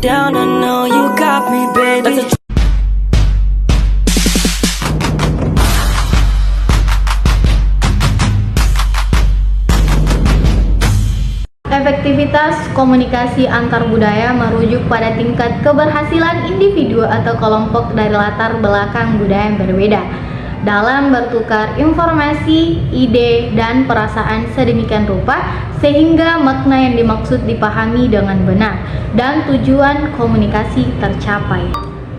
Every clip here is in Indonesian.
down, I know you got me, baby. Efektivitas komunikasi antar budaya merujuk pada tingkat keberhasilan individu atau kelompok dari latar belakang budaya yang berbeda dalam bertukar informasi, ide, dan perasaan sedemikian rupa sehingga makna yang dimaksud dipahami dengan benar dan tujuan komunikasi tercapai.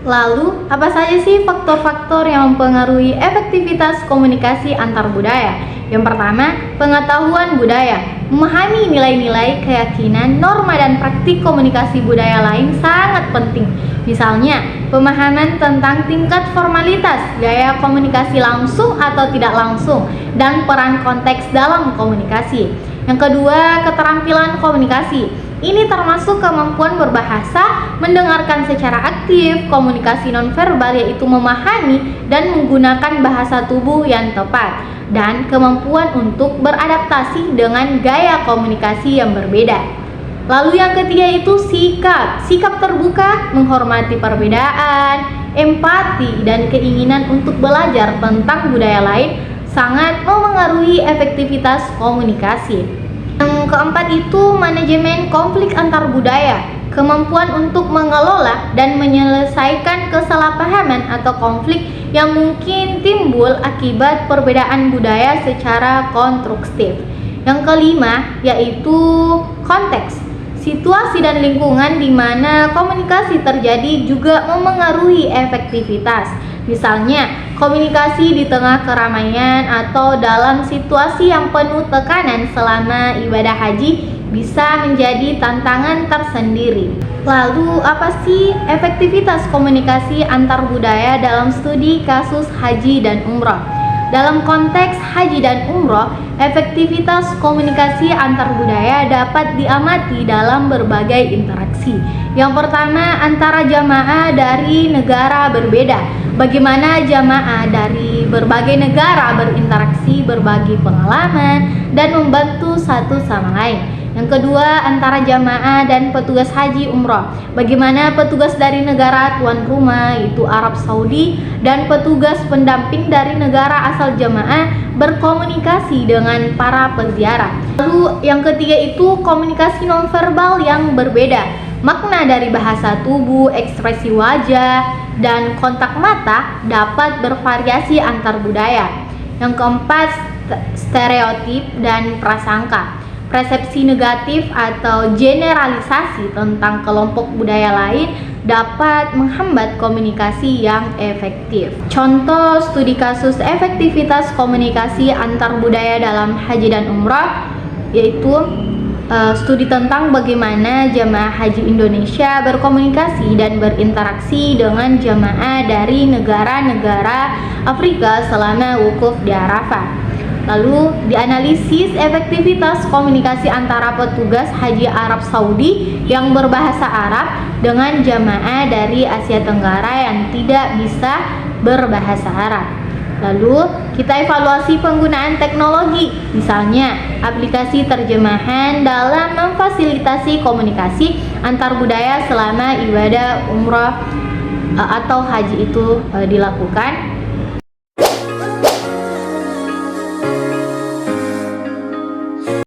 Lalu, apa saja sih faktor-faktor yang mempengaruhi efektivitas komunikasi antar budaya? Yang pertama, pengetahuan budaya. Memahami nilai-nilai, keyakinan, norma, dan praktik komunikasi budaya lain sangat penting. Misalnya, pemahaman tentang tingkat formalitas, gaya komunikasi langsung atau tidak langsung, dan peran konteks dalam komunikasi. Yang kedua, keterampilan komunikasi. Ini termasuk kemampuan berbahasa, mendengarkan secara aktif, komunikasi nonverbal yaitu memahami dan menggunakan bahasa tubuh yang tepat, dan kemampuan untuk beradaptasi dengan gaya komunikasi yang berbeda. Lalu yang ketiga itu sikap terbuka, menghormati perbedaan, empati, dan keinginan untuk belajar tentang budaya lain sangat memengaruhi efektivitas komunikasi. Yang keempat itu manajemen konflik antar budaya, kemampuan untuk mengelola dan menyelesaikan kesalahpahaman atau konflik yang mungkin timbul akibat perbedaan budaya secara konstruktif. Yang kelima yaitu konteks, situasi dan lingkungan di mana komunikasi terjadi juga memengaruhi efektivitas. Misalnya, komunikasi di tengah keramaian atau dalam situasi yang penuh tekanan selama ibadah haji bisa menjadi tantangan tersendiri. Lalu, apa sih efektivitas komunikasi antar budaya dalam studi kasus haji dan umroh? Dalam konteks haji dan umroh, efektivitas komunikasi antar budaya dapat diamati dalam berbagai interaksi. Yang pertama, antara jamaah dari negara berbeda. Bagaimana jamaah dari berbagai negara berinteraksi, berbagi pengalaman, dan membantu satu sama lain. Yang kedua, antara jamaah dan petugas haji umroh. Bagaimana petugas dari negara tuan rumah, yaitu Arab Saudi, dan petugas pendamping dari negara asal jamaah berkomunikasi dengan para peziarah. Lalu yang ketiga itu komunikasi nonverbal yang berbeda. Makna dari bahasa tubuh, ekspresi wajah, dan kontak mata dapat bervariasi antar budaya. Yang keempat, stereotip dan prasangka. Persepsi negatif atau generalisasi tentang kelompok budaya lain dapat menghambat komunikasi yang efektif. Contoh studi kasus efektivitas komunikasi antar budaya dalam haji dan umroh yaitu studi tentang bagaimana jamaah haji Indonesia berkomunikasi dan berinteraksi dengan jamaah dari negara-negara Afrika selama wukuf di Arafah. Lalu dianalisis efektivitas komunikasi antara petugas haji Arab Saudi yang berbahasa Arab dengan jamaah dari Asia Tenggara yang tidak bisa berbahasa Arab. Lalu kita evaluasi penggunaan teknologi, misalnya aplikasi terjemahan dalam memfasilitasi komunikasi antar budaya selama ibadah umroh atau haji itu dilakukan.